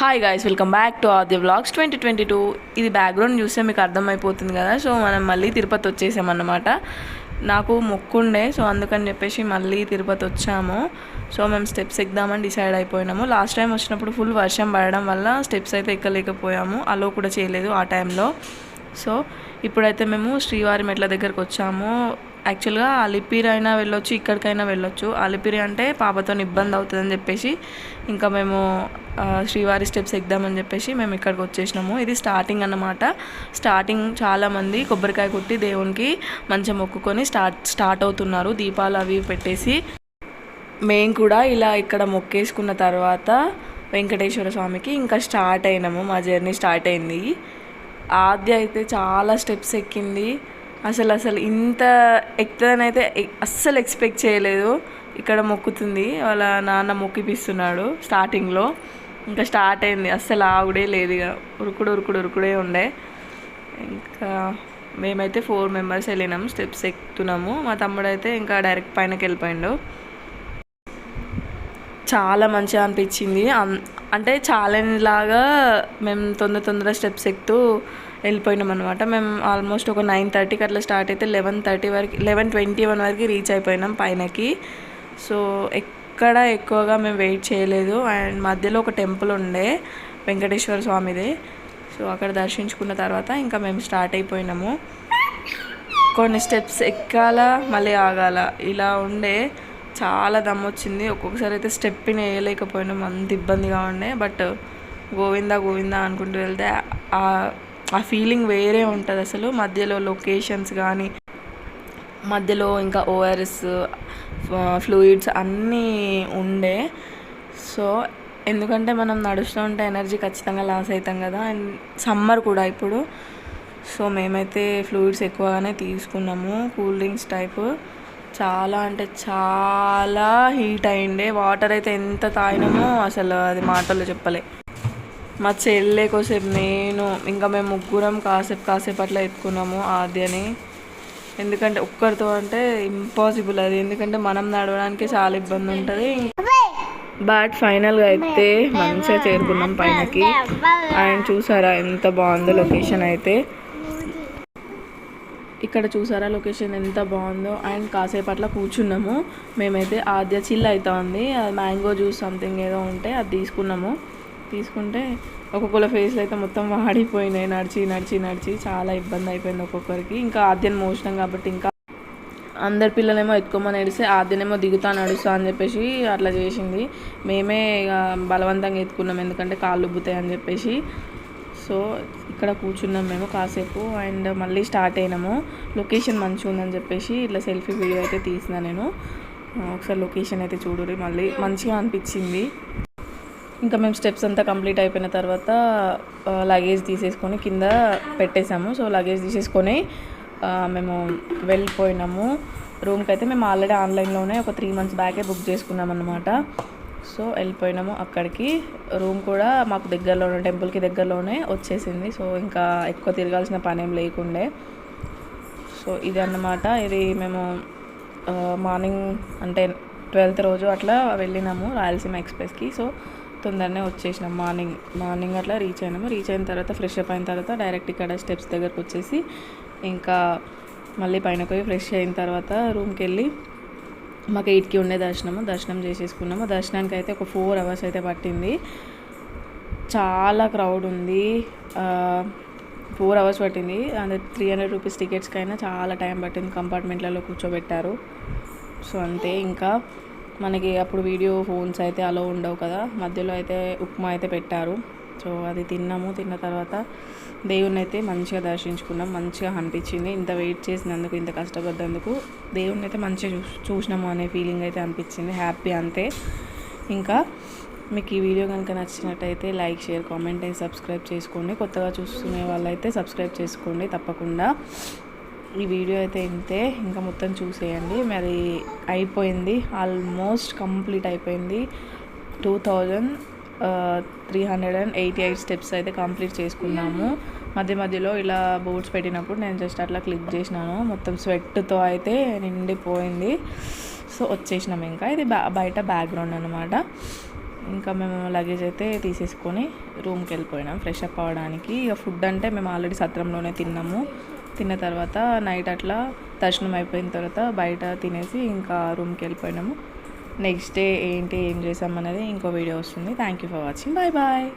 Hi guys, welcome back to Aadya vlogs 2022. ఇది background చూస్తే మీకు అర్థమైపోతుంది కదా. సో మనం మళ్ళీ తిరుపతి వచ్చేసామన్నమాట. నాకు మొక్కుండే, సో అందుకని చెప్పేసి మళ్ళీ తిరుపతి వచ్చాము. సో మేము స్టెప్స్ ఎక్కుదామని డిసైడ్ అయిపోయినాము. లాస్ట్ టైం వచ్చినప్పుడు ఫుల్ వర్షం పడడం వల్ల స్టెప్స్ అయితే ఎక్కలేకపోయాము, అలో కూడా చేయలేదు ఆ టైంలో. సో ఇప్పుడైతే మేము శ్రీవారి మెట్ల దగ్గరకు వచ్చాము. యాక్చువల్గా అలిపిరి అయినా వెళ్ళొచ్చు, ఇక్కడికైనా వెళ్ళొచ్చు. అలిపిరి అంటే పాపతో ఇబ్బంది అవుతుందని చెప్పేసి ఇంకా మేము శ్రీవారి స్టెప్స్ ఎక్కుదామని చెప్పేసి మేము ఇక్కడికి వచ్చేసినాము. ఇది స్టార్టింగ్ అన్నమాట. స్టార్టింగ్ చాలామంది కొబ్బరికాయ కొట్టి దేవునికి మంచిగా మొక్కుకొని స్టార్ట్ అవుతున్నారు, దీపాలు అవి పెట్టేసి. మేము కూడా ఇలా ఇక్కడ మొక్కేసుకున్న తర్వాత వెంకటేశ్వర స్వామికి ఇంకా స్టార్ట్ అయినాము. మా జర్నీ స్టార్ట్ అయింది. ఆద్య అయితే చాలా స్టెప్స్ ఎక్కింది. అసలు ఇంత ఎక్కుతుందని అయితే అస్సలు ఎక్స్పెక్ట్ చేయలేదు. ఇక్కడ మొక్కుతుంది, వాళ్ళ నాన్న మొక్కిపిస్తున్నాడు స్టార్టింగ్లో. ఇంకా స్టార్ట్ అయింది, అస్సలు ఆవిడే లేదు, ఇక ఉరుకుడే ఉండే. ఇంకా మేమైతే 4 మెంబర్స్ వెళ్ళినాము, స్టెప్స్ ఎక్కుతున్నాము. మా తమ్ముడు అయితే ఇంకా డైరెక్ట్ పైనకి వెళ్ళిపోయిండు. చాలా మంచిగా అనిపించింది. అంటే ఛాలెంజ్ లాగా మేము తొందర స్టెప్స్ ఎక్కుతూ వెళ్ళిపోయినాం అనమాట. మేము ఆల్మోస్ట్ ఒక 9:30కి అట్లా స్టార్ట్ అయితే 11:30 వరకు 11:21 వరకు రీచ్ అయిపోయినాం పైనకి. సో ఎక్కడ ఎక్కువగా మేము వెయిట్ చేయలేదు. అండ్ మధ్యలో ఒక టెంపుల్ ఉండే, వెంకటేశ్వర స్వామిది. సో అక్కడ దర్శించుకున్న తర్వాత ఇంకా మేము స్టార్ట్ అయిపోయినాము. కొన్ని స్టెప్స్ ఎక్కాల, మళ్ళీ ఆగాల, ఇలా ఉండే. చాలా దమ్ వచ్చింది. ఒక్కొక్కసారి అయితే స్టెప్ని వేయలేకపోయినాం, అంత ఇబ్బందిగా ఉండే. బట్ గోవిందా అనుకుంటూ వెళ్తే ఆ ఫీలింగ్ వేరే ఉంటుంది అసలు. మధ్యలో లొకేషన్స్ కానీ, మధ్యలో ఇంకా ఓఆర్ఎస్ ఫ్లూయిడ్స్ అన్నీ ఉండే. సో ఎందుకంటే మనం నడుస్తూ ఉంటే ఎనర్జీ ఖచ్చితంగా లాస్ అవుతాం కదా. అండ్ సమ్మర్ కూడా ఇప్పుడు. సో మేమైతే ఫ్లూయిడ్స్ ఎక్కువగానే తీసుకున్నాము, కూల్ డ్రింక్స్ టైపు. చాలా అంటే చాలా హీట్ అయిండే. వాటర్ అయితే ఎంత తాగినామో అసలు అది మాటల్లో చెప్పలే. మా చెల్లె కోసేపు, నేను, ఇంకా మేము ముగ్గురం కాసేపు అట్లా ఎత్తుకున్నాము ఆద్యని. ఎందుకంటే ఒక్కరితో అంటే ఇంపాసిబుల్ అది, ఎందుకంటే మనం నడవడానికి చాలా ఇబ్బంది ఉంటుంది. బట్ ఫైనల్గా అయితే మంచిగా చేరుకున్నాం పైనకి. అండ్ చూసారా ఎంత బాగుందో లొకేషన్ అయితే. ఇక్కడ చూసారా లొకేషన్ ఎంత బాగుందో. అండ్ కాసేపు అట్లా కూర్చున్నాము. మేమైతే ఆద్య చిల్ అవుతా ఉంది, మ్యాంగో జ్యూస్ సంథింగ్ ఏదో ఉంటే అది తీసుకుంటే ఒక్కొక్కళ్ళ ఫేస్లో అయితే మొత్తం వాడిపోయినాయి. నడిచి చాలా ఇబ్బంది అయిపోయింది ఒక్కొక్కరికి. ఇంకా ఆద్యను మోసినాం కాబట్టి ఇంకా అందరి పిల్లలేమో ఎత్తుకోమని ఏడిస్తే ఆద్యనేమో దిగుతా నడుస్తా అని చెప్పేసి అట్లా చేసింది. మేమే ఇక బలవంతంగా ఎత్తుకున్నాం, ఎందుకంటే కాళ్ళు ఉబ్బుతాయి అని చెప్పేసి. సో ఇక్కడ కూర్చున్నాం మేము కాసేపు. అండ్ మళ్ళీ స్టార్ట్ అయినాము. లొకేషన్ మంచిగా ఉందని చెప్పేసి ఇట్లా సెల్ఫీ వీడియో అయితే తీసిన నేను. ఒకసారి లొకేషన్ అయితే చూడుర్రి, మళ్ళీ మంచిగా అనిపించింది. ఇంకా మేము స్టెప్స్ అంతా కంప్లీట్ అయిపోయిన తర్వాత లగేజ్ తీసేసుకొని కింద పెట్టేసాము. సో లగేజ్ తీసేసుకొని మేము వెళ్ళిపోయినాము రూమ్కి. అయితే మేము ఆల్రెడీ ఆన్లైన్లోనే ఒక 3 months బ్యాకే బుక్ చేసుకున్నాం అన్నమాట. సో వెళ్ళిపోయినాము అక్కడికి. రూమ్ కూడా మాకు దగ్గరలోనే, టెంపుల్కి దగ్గరలోనే వచ్చేసింది. సో ఇంకా ఎక్కువ తిరగాల్సిన పని ఏం లేకుండే. సో ఇది అన్నమాట. ఇది మేము మార్నింగ్ అంటే 12th రోజు అట్లా వెళ్ళినాము రాయలసీమ ఎక్స్ప్రెస్కి. సో తొందరనే వచ్చేసినాం. మార్నింగ్ అట్లా రీచ్ అయినాము. రీచ్ అయిన తర్వాత ఫ్రెష్ అప్ అయిన తర్వాత డైరెక్ట్ ఇక్కడ స్టెప్స్ దగ్గరకు వచ్చేసి ఇంకా మళ్ళీ పైనకి పోయి ఫ్రెష్ అయిన తర్వాత రూమ్కి వెళ్ళి మాకు 8కి ఉండే దర్శనం చేసేసుకున్నాము. దర్శనానికి అయితే ఒక 4 hours అయితే పట్టింది. చాలా క్రౌడ్ ఉంది. 4 hours పట్టింది. అంటే 300 రూపీస్ టికెట్స్కైనా చాలా టైం పట్టింది. కంపార్ట్మెంట్లలో కూర్చోబెట్టారు. సో అంతే. ఇంకా మనకి అప్పుడు వీడియో ఫోన్స్ అయితే అలో ఉండవు కదా. మధ్యలో అయితే ఉప్మా అయితే పెట్టారు. సో అది తిన్నాము. తిన్న తర్వాత దేవుణ్ణి అయితే మంచిగా దర్శించుకున్నాం. మంచిగా అనిపించింది. ఇంత వెయిట్ చేసినందుకు, ఇంత కష్టపడ్డందుకు దేవుణ్ణి అయితే మంచిగా చూసినాము అనే ఫీలింగ్ అయితే అనిపించింది. హ్యాపీ అంతే. ఇంకా మీకు ఈ వీడియో కనుక నచ్చినట్టయితే like, share, comment and subscribe చేసుకోండి. కొత్తగా చూస్తునే వాళ్ళైతే సబ్స్క్రైబ్ చేసుకోండి తప్పకుండా. ఈ వీడియో అయితే ఇంతే, ఇంకా మొత్తం చూసేయండి. మరి అయిపోయింది, ఆల్మోస్ట్ కంప్లీట్ అయిపోయింది. 2388 స్టెప్స్ అయితే కంప్లీట్ చేసుకున్నాము. మధ్యలో ఇలా బోర్డ్స్ పెట్టినప్పుడు నేను జస్ట్ అట్లా క్లిక్ చేసినాను. మొత్తం స్వెట్తో అయితే నిండిపోయింది. సో వచ్చేసినాం. ఇంకా ఇది బయట బ్యాక్గ్రౌండ్ అనమాట. ఇంకా మేము లగేజ్ అయితే తీసేసుకొని రూమ్కి వెళ్ళిపోయినాం ఫ్రెష్ అప్ అవ్వడానికి. ఇక ఫుడ్ అంటే మేము ఆల్రెడీ సత్రంలోనే తిన్నాము. తిన్న తర్వాత నైట్ అట్లా దర్శనం అయిపోయిన తర్వాత బయట తినేసి ఇంకా రూమ్కి వెళ్ళిపోయినాము. నెక్స్ట్ డే ఏంటి ఏం చేసామనేది ఇంకో వీడియో వస్తుంది. Thank you for watching. Bye bye.